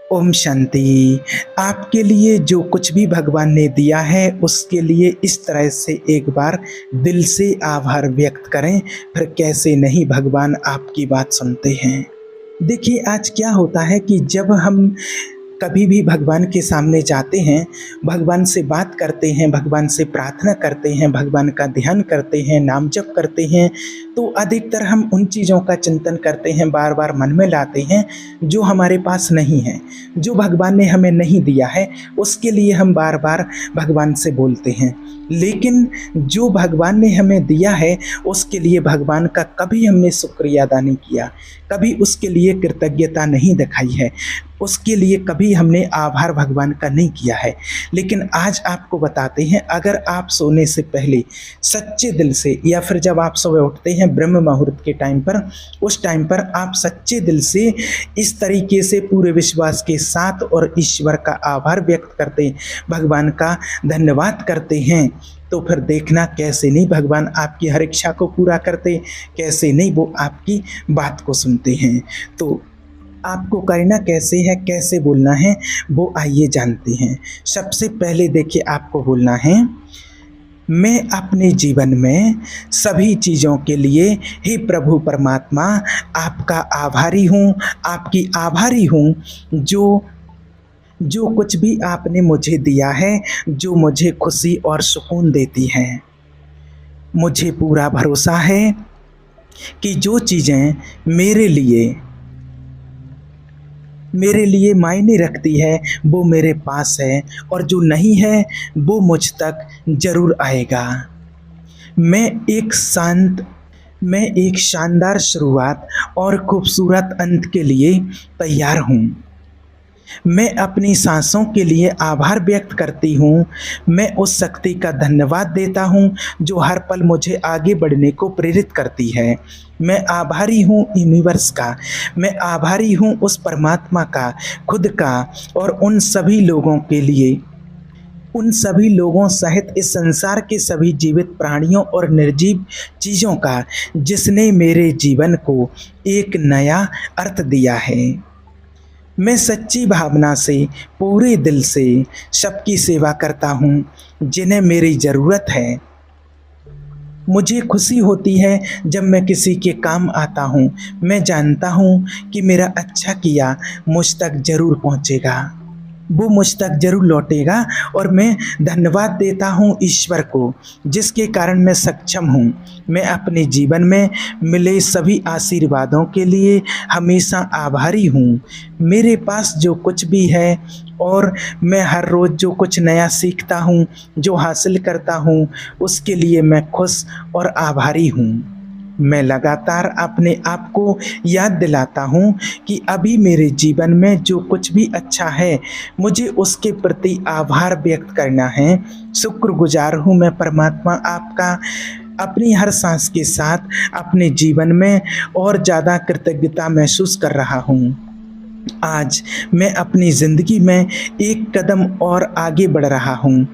ओम शांति। आपके लिए जो कुछ भी भगवान ने दिया है उसके लिए इस तरह से एक बार दिल से आभार व्यक्त करें, फिर कैसे नहीं भगवान आपकी बात सुनते हैं। देखिए, आज क्या होता है कि जब हम कभी भी भगवान के सामने जाते हैं, भगवान से बात करते हैं, भगवान से प्रार्थना करते हैं, भगवान का ध्यान करते हैं, नाम जप करते हैं, तो अधिकतर हम उन चीज़ों का चिंतन करते हैं, बार बार मन में लाते हैं जो हमारे पास नहीं है, जो भगवान ने हमें नहीं दिया है, उसके लिए हम बार बार भगवान से बोलते हैं। लेकिन जो भगवान ने हमें दिया है उसके लिए भगवान का कभी हमने शुक्रिया अदा नहीं किया, कभी उसके लिए कृतज्ञता नहीं दिखाई है, उसके लिए कभी हमने आभार भगवान का नहीं किया है। लेकिन आज आपको बताते हैं, अगर आप सोने से पहले सच्चे दिल से, या फिर जब आप सुबह उठते हैं ब्रह्म मुहूर्त के टाइम पर, उस टाइम पर आप सच्चे दिल से इस तरीके से पूरे विश्वास के साथ और ईश्वर का आभार व्यक्त करते, भगवान का धन्यवाद करते हैं, तो फिर देखना कैसे नहीं भगवान आपकी हर इच्छा को पूरा करते, कैसे नहीं वो आपकी बात को सुनते हैं। तो आपको करना कैसे है, कैसे बोलना है, वो आइए जानते हैं। सबसे पहले देखिए, आपको बोलना है, मैं अपने जीवन में सभी चीज़ों के लिए हे प्रभु परमात्मा आपका आभारी हूँ, आपकी आभारी हूँ, जो कुछ भी आपने मुझे दिया है, जो मुझे खुशी और सुकून देती है। मुझे पूरा भरोसा है कि जो चीज़ें मेरे लिए मायने रखती है वो मेरे पास है, और जो नहीं है वो मुझ तक ज़रूर आएगा। मैं एक शानदार शुरुआत और खूबसूरत अंत के लिए तैयार हूँ। मैं अपनी सांसों के लिए आभार व्यक्त करती हूँ। मैं उस शक्ति का धन्यवाद देता हूँ जो हर पल मुझे आगे बढ़ने को प्रेरित करती है। मैं आभारी हूँ यूनिवर्स का, मैं आभारी हूँ उस परमात्मा का, खुद का, और उन सभी लोगों के लिए, उन सभी लोगों सहित इस संसार के सभी जीवित प्राणियों और निर्जीव चीज़ों का, जिसने मेरे जीवन को एक नया अर्थ दिया है। मैं सच्ची भावना से, पूरे दिल से सबकी सेवा करता हूँ जिन्हें मेरी ज़रूरत है। मुझे खुशी होती है जब मैं किसी के काम आता हूँ। मैं जानता हूँ कि मेरा अच्छा किया मुझ तक ज़रूर पहुँचेगा, वो मुझ तक ज़रूर लौटेगा, और मैं धन्यवाद देता हूँ ईश्वर को जिसके कारण मैं सक्षम हूँ। मैं अपने जीवन में मिले सभी आशीर्वादों के लिए हमेशा आभारी हूँ। मेरे पास जो कुछ भी है, और मैं हर रोज़ जो कुछ नया सीखता हूँ, जो हासिल करता हूँ, उसके लिए मैं खुश और आभारी हूँ। मैं लगातार अपने आप को याद दिलाता हूँ कि अभी मेरे जीवन में जो कुछ भी अच्छा है, मुझे उसके प्रति आभार व्यक्त करना है। शुक्रगुजार हूँ मैं परमात्मा आपका, अपनी हर सांस के साथ अपने जीवन में और ज़्यादा कृतज्ञता महसूस कर रहा हूँ। आज मैं अपनी ज़िंदगी में एक कदम और आगे बढ़ रहा हूँ।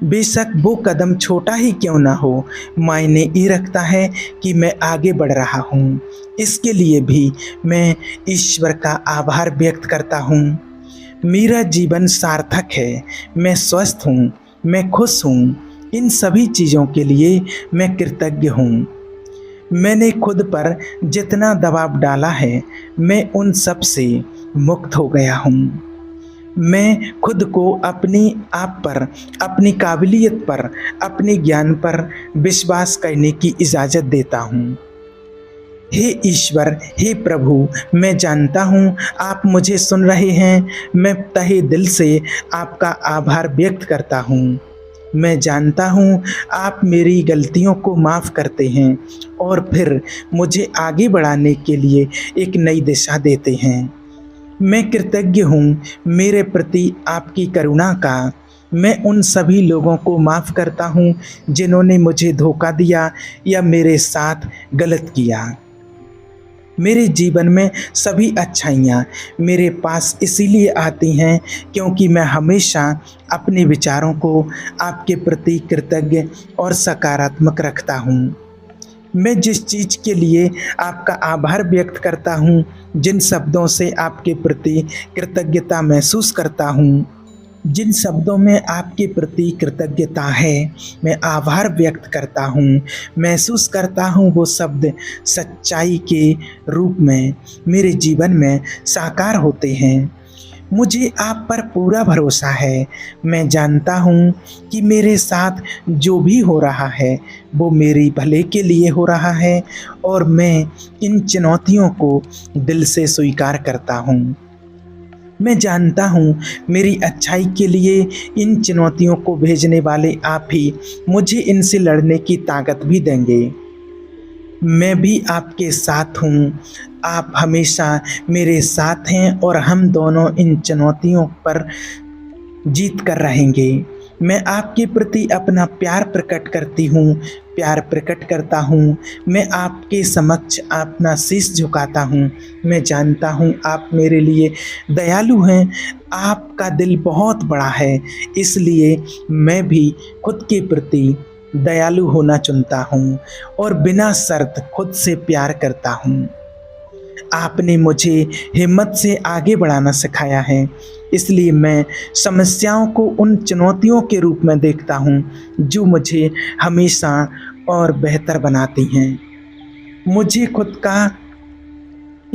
बेशक वो कदम छोटा ही क्यों ना हो, मायने ये रखता है कि मैं आगे बढ़ रहा हूँ। इसके लिए भी मैं ईश्वर का आभार व्यक्त करता हूँ। मेरा जीवन सार्थक है, मैं स्वस्थ हूँ, मैं खुश हूँ। इन सभी चीज़ों के लिए मैं कृतज्ञ हूँ। मैंने खुद पर जितना दबाव डाला है, मैं उन सब से मुक्त हो गया हूँ। मैं खुद को अपने आप पर, अपनी काबिलियत पर, अपने ज्ञान पर विश्वास करने की इजाज़त देता हूँ। हे ईश्वर, हे प्रभु, मैं जानता हूँ आप मुझे सुन रहे हैं। मैं तहे दिल से आपका आभार व्यक्त करता हूँ। मैं जानता हूँ आप मेरी गलतियों को माफ़ करते हैं और फिर मुझे आगे बढ़ाने के लिए एक नई दिशा देते हैं। मैं कृतज्ञ हूँ मेरे प्रति आपकी करुणा का। मैं उन सभी लोगों को माफ़ करता हूँ जिन्होंने मुझे धोखा दिया या मेरे साथ गलत किया। मेरे जीवन में सभी अच्छाइयाँ मेरे पास इसीलिए आती हैं क्योंकि मैं हमेशा अपने विचारों को आपके प्रति कृतज्ञ और सकारात्मक रखता हूँ। मैं जिस चीज़ के लिए आपका आभार व्यक्त करता हूँ, जिन शब्दों से आपके प्रति कृतज्ञता महसूस करता हूँ, जिन शब्दों में आपके प्रति कृतज्ञता है, मैं आभार व्यक्त करता हूँ, महसूस करता हूँ, वो शब्द सच्चाई के रूप में मेरे जीवन में साकार होते हैं। मुझे आप पर पूरा भरोसा है। मैं जानता हूँ कि मेरे साथ जो भी हो रहा है वो मेरे भले के लिए हो रहा है और मैं इन चुनौतियों को दिल से स्वीकार करता हूँ। मैं जानता हूँ मेरी अच्छाई के लिए इन चुनौतियों को भेजने वाले आप ही मुझे इनसे लड़ने की ताकत भी देंगे। मैं भी आपके साथ हूँ, आप हमेशा मेरे साथ हैं और हम दोनों इन चुनौतियों पर जीत कर रहेंगे। मैं आपके प्रति अपना प्यार प्रकट करती हूँ, प्यार प्रकट करता हूँ। मैं आपके समक्ष अपना शीश झुकाता हूँ। मैं जानता हूँ आप मेरे लिए दयालु हैं, आपका दिल बहुत बड़ा है, इसलिए मैं भी खुद के प्रति दयालु होना चुनता हूँ और बिना शर्त खुद से प्यार करता हूँ। आपने मुझे हिम्मत से आगे बढ़ाना सिखाया है, इसलिए मैं समस्याओं को उन चुनौतियों के रूप में देखता हूँ जो मुझे हमेशा और बेहतर बनाती हैं, मुझे खुद का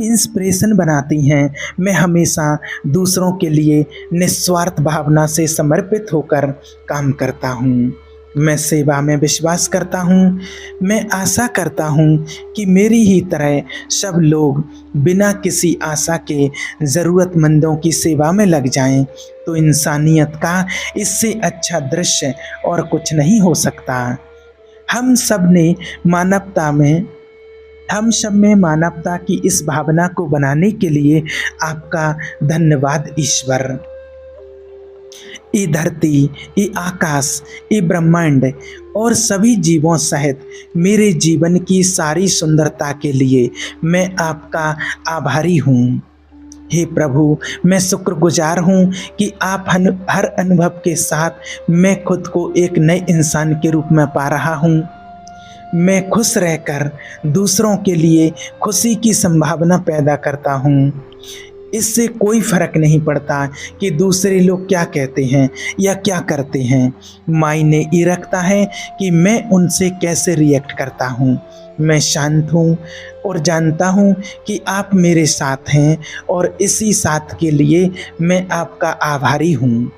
इंस्पिरेशन बनाती हैं। मैं हमेशा दूसरों के लिए निस्वार्थ भावना से समर्पित होकर काम करता हूँ। मैं सेवा में विश्वास करता हूँ। मैं आशा करता हूँ कि मेरी ही तरह सब लोग बिना किसी आशा के ज़रूरतमंदों की सेवा में लग जाएं, तो इंसानियत का इससे अच्छा दृश्य और कुछ नहीं हो सकता। हम सब में मानवता की इस भावना को बनाने के लिए आपका धन्यवाद ईश्वर। ये धरती, ये आकाश, ये ब्रह्मांड और सभी जीवों सहित मेरे जीवन की सारी सुंदरता के लिए मैं आपका आभारी हूँ। हे प्रभु, मैं शुक्रगुजार हूँ कि आप हर अनुभव के साथ मैं खुद को एक नए इंसान के रूप में पा रहा हूँ। मैं खुश रहकर दूसरों के लिए खुशी की संभावना पैदा करता हूँ। इससे कोई फर्क नहीं पड़ता कि दूसरे लोग क्या कहते हैं या क्या करते हैं, मायने ये रखता है कि मैं उनसे कैसे रिएक्ट करता हूँ। मैं शांत हूँ और जानता हूँ कि आप मेरे साथ हैं और इसी साथ के लिए मैं आपका आभारी हूँ।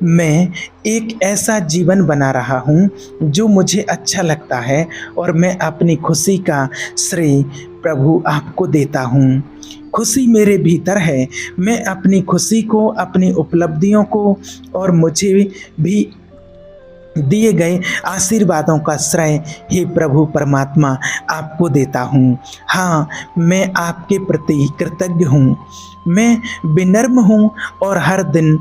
मैं एक ऐसा जीवन बना रहा हूँ जो मुझे अच्छा लगता है और मैं अपनी खुशी का श्रेय प्रभु आपको देता हूँ। खुशी मेरे भीतर है। मैं अपनी खुशी को, अपनी उपलब्धियों को और मुझे भी दिए गए आशीर्वादों का श्रेय हे प्रभु परमात्मा आपको देता हूँ। हाँ, मैं आपके प्रति कृतज्ञ हूँ। मैं विनम्र हूँ और हर दिन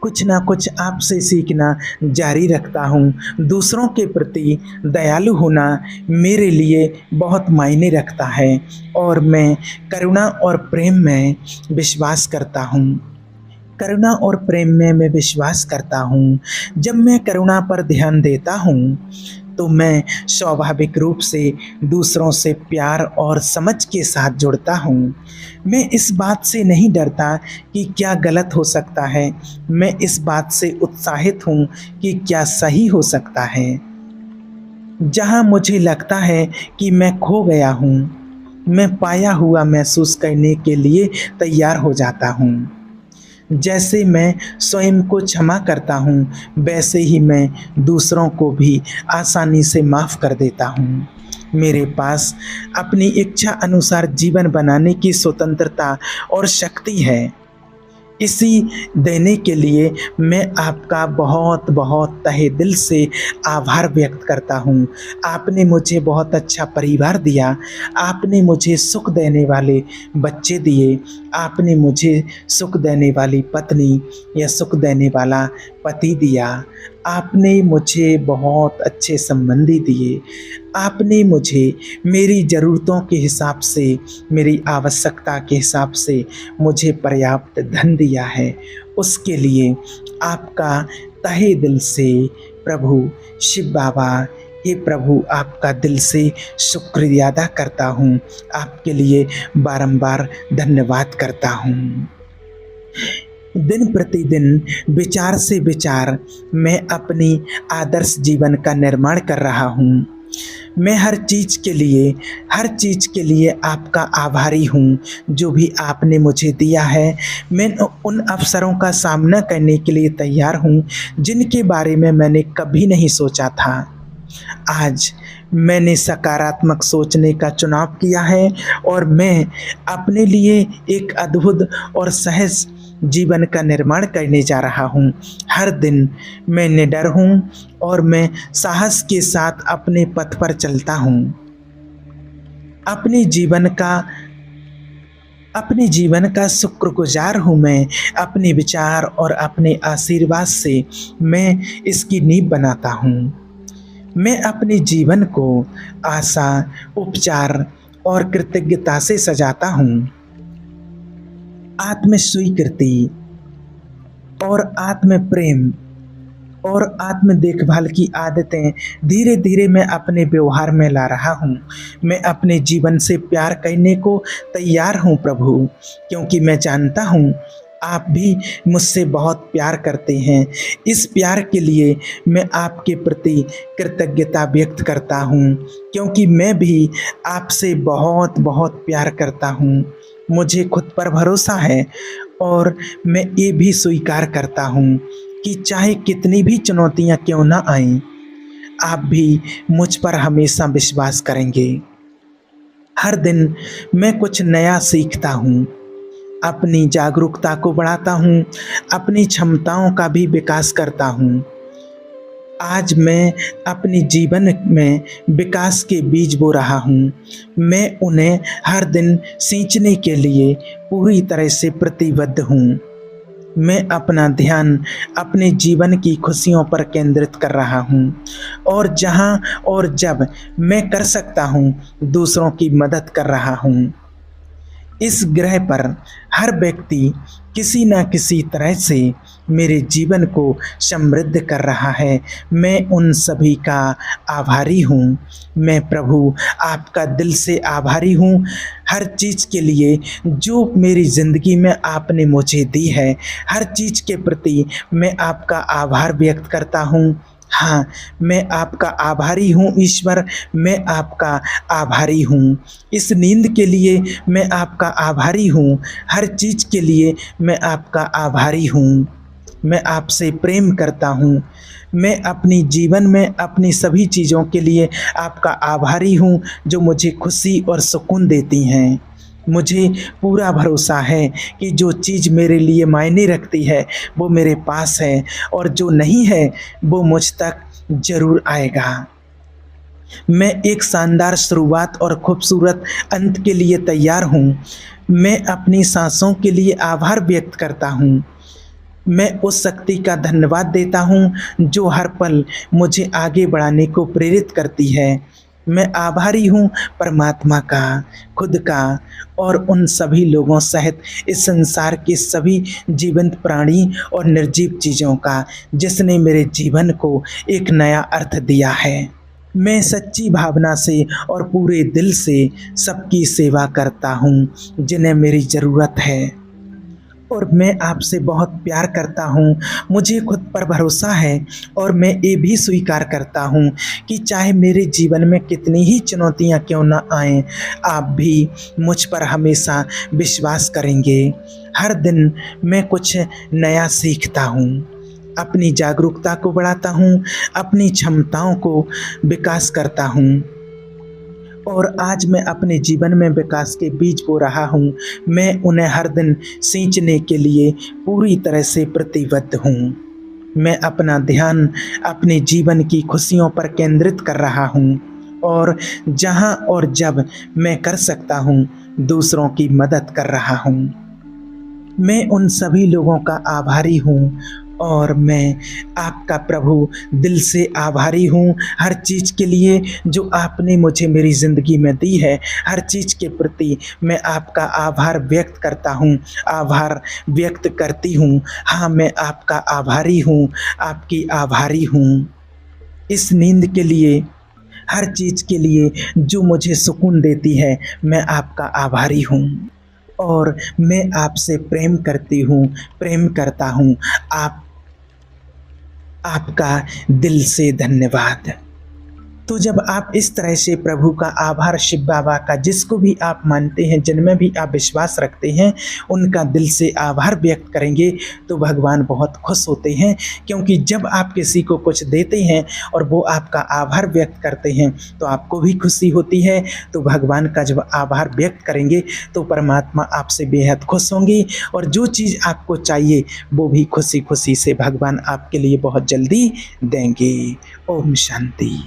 कुछ ना कुछ आपसे सीखना जारी रखता हूँ। दूसरों के प्रति दयालु होना मेरे लिए बहुत मायने रखता है और मैं करुणा और प्रेम में विश्वास करता हूँ। करुणा और प्रेम में मैं विश्वास करता हूँ। जब मैं करुणा पर ध्यान देता हूँ तो मैं स्वाभाविक रूप से दूसरों से प्यार और समझ के साथ जुड़ता हूँ। मैं इस बात से नहीं डरता कि क्या गलत हो सकता है, मैं इस बात से उत्साहित हूँ कि क्या सही हो सकता है। जहाँ मुझे लगता है कि मैं खो गया हूँ, मैं पाया हुआ महसूस करने के लिए तैयार हो जाता हूँ। जैसे मैं स्वयं को क्षमा करता हूँ, वैसे ही मैं दूसरों को भी आसानी से माफ़ कर देता हूँ। मेरे पास अपनी इच्छा अनुसार जीवन बनाने की स्वतंत्रता और शक्ति है। इसी देने के लिए मैं आपका बहुत बहुत तहे दिल से आभार व्यक्त करता हूँ। आपने मुझे बहुत अच्छा परिवार दिया, आपने मुझे सुख देने वाले बच्चे दिए, आपने मुझे सुख देने वाली पत्नी या सुख देने वाला पति दिया, आपने मुझे बहुत अच्छे संबंधी दिए, आपने मुझे मेरी ज़रूरतों के हिसाब से, मेरी आवश्यकता के हिसाब से मुझे पर्याप्त धन दिया है। उसके लिए आपका तहे दिल से प्रभु शिव बाबा हे प्रभु, आपका दिल से शुक्रिया अदा करता हूँ, आपके लिए बारंबार धन्यवाद करता हूँ। दिन प्रतिदिन विचार से विचार मैं अपनी आदर्श जीवन का निर्माण कर रहा हूँ। मैं हर चीज़ के लिए आपका आभारी हूँ, जो भी आपने मुझे दिया है। मैं उन अवसरों का सामना करने के लिए तैयार हूँ, जिनके बारे में मैंने कभी नहीं सोचा था। आज मैंने सकारात्मक सोचने का चुनाव किया है और मैं अपने लिए एक अद्भुत और सहज जीवन का निर्माण करने जा रहा हूँ। हर दिन मैं निडर हूँ और मैं साहस के साथ अपने पथ पर चलता हूँ। अपने जीवन का शुक्रगुजार हूँ मैं। अपने विचार और अपने आशीर्वाद से मैं इसकी नींव बनाता हूँ। मैं अपने जीवन को आशा, उपचार और कृतज्ञता से सजाता हूँ। आत्म स्वीकृति और आत्म प्रेम और आत्म देखभाल की आदतें धीरे धीरे मैं अपने व्यवहार में ला रहा हूँ। मैं अपने जीवन से प्यार करने को तैयार हूँ प्रभु, क्योंकि मैं जानता हूँ आप भी मुझसे बहुत प्यार करते हैं। इस प्यार के लिए मैं आपके प्रति कृतज्ञता व्यक्त करता हूँ, क्योंकि मैं भी आपसे बहुत बहुत प्यार करता हूँ। मुझे खुद पर भरोसा है और मैं ये भी स्वीकार करता हूँ कि चाहे कितनी भी चुनौतियाँ क्यों ना आएं, आप भी मुझ पर हमेशा विश्वास करेंगे। हर दिन मैं कुछ नया सीखता हूँ, अपनी जागरूकता को बढ़ाता हूँ, अपनी क्षमताओं का भी विकास करता हूँ। आज मैं अपने जीवन में विकास के बीज बो रहा हूँ। मैं उन्हें हर दिन सींचने के लिए पूरी तरह से प्रतिबद्ध हूँ। मैं अपना ध्यान अपने जीवन की खुशियों पर केंद्रित कर रहा हूँ और जहाँ और जब मैं कर सकता हूँ, दूसरों की मदद कर रहा हूँ। इस ग्रह पर हर व्यक्ति किसी न किसी तरह से मेरे जीवन को समृद्ध कर रहा है। मैं उन सभी का आभारी हूँ। मैं प्रभु आपका दिल से आभारी हूँ, हर चीज़ के लिए जो मेरी ज़िंदगी में आपने मुझे दी है। हर चीज़ के प्रति मैं आपका आभार व्यक्त करता हूँ। हाँ, मैं आपका आभारी हूँ ईश्वर, मैं आपका आभारी हूँ। इस नींद के लिए मैं आपका आभारी हूँ। हर चीज़ के लिए मैं आपका आभारी हूँ। मैं आपसे प्रेम करता हूँ। मैं अपनी जीवन में अपनी सभी चीज़ों के लिए आपका आभारी हूँ, जो मुझे खुशी और सुकून देती हैं। मुझे पूरा भरोसा है कि जो चीज़ मेरे लिए मायने रखती है वो मेरे पास है, और जो नहीं है वो मुझ तक ज़रूर आएगा। मैं एक शानदार शुरुआत और खूबसूरत अंत के लिए तैयार हूँ। मैं अपनी सांसों के लिए आभार व्यक्त करता हूँ। मैं उस शक्ति का धन्यवाद देता हूँ जो हर पल मुझे आगे बढ़ाने को प्रेरित करती है। मैं आभारी हूँ परमात्मा का, खुद का और उन सभी लोगों सहित इस संसार के सभी जीवंत प्राणी और निर्जीव चीज़ों का, जिसने मेरे जीवन को एक नया अर्थ दिया है। मैं सच्ची भावना से और पूरे दिल से सबकी सेवा करता हूँ जिन्हें मेरी ज़रूरत है, और मैं आपसे बहुत प्यार करता हूँ। मुझे खुद पर भरोसा है और मैं ये भी स्वीकार करता हूँ कि चाहे मेरे जीवन में कितनी ही चुनौतियाँ क्यों ना आएं, आप भी मुझ पर हमेशा विश्वास करेंगे। हर दिन मैं कुछ नया सीखता हूँ, अपनी जागरूकता को बढ़ाता हूँ, अपनी क्षमताओं को विकास करता हूँ, और आज मैं अपने जीवन में विकास के बीज बो रहा हूँ। मैं उन्हें हर दिन सींचने के लिए पूरी तरह से प्रतिबद्ध हूँ। मैं अपना ध्यान अपने जीवन की खुशियों पर केंद्रित कर रहा हूँ, और जहाँ और जब मैं कर सकता हूँ, दूसरों की मदद कर रहा हूँ। मैं उन सभी लोगों का आभारी हूँ, और मैं आपका प्रभु दिल से आभारी हूँ हर चीज़ के लिए जो आपने मुझे मेरी ज़िंदगी में दी है। हर चीज़ के प्रति मैं आपका आभार व्यक्त करता हूँ, आभार व्यक्त करती हूँ। हाँ, मैं आपका आभारी हूँ, आपकी आभारी हूँ। इस नींद के लिए हर चीज़ के लिए जो मुझे सुकून देती है, मैं आपका आभारी हूँ और मैं आपसे प्रेम करती हूँ, प्रेम करता हूँ। आपका दिल से धन्यवाद। तो जब आप इस तरह से प्रभु का आभार, शिव बाबा का, जिसको भी आप मानते हैं, जिनमें भी आप विश्वास रखते हैं, उनका दिल से आभार व्यक्त करेंगे तो भगवान बहुत खुश होते हैं। क्योंकि जब आप किसी को कुछ देते हैं और वो आपका आभार व्यक्त करते हैं तो आपको भी खुशी होती है। तो भगवान का जब आभार व्यक्त करेंगे तो परमात्मा आपसे बेहद खुश होंगे और जो चीज़ आपको चाहिए वो भी खुशी खुशी से भगवान आपके लिए बहुत जल्दी देंगे। ओम शांति।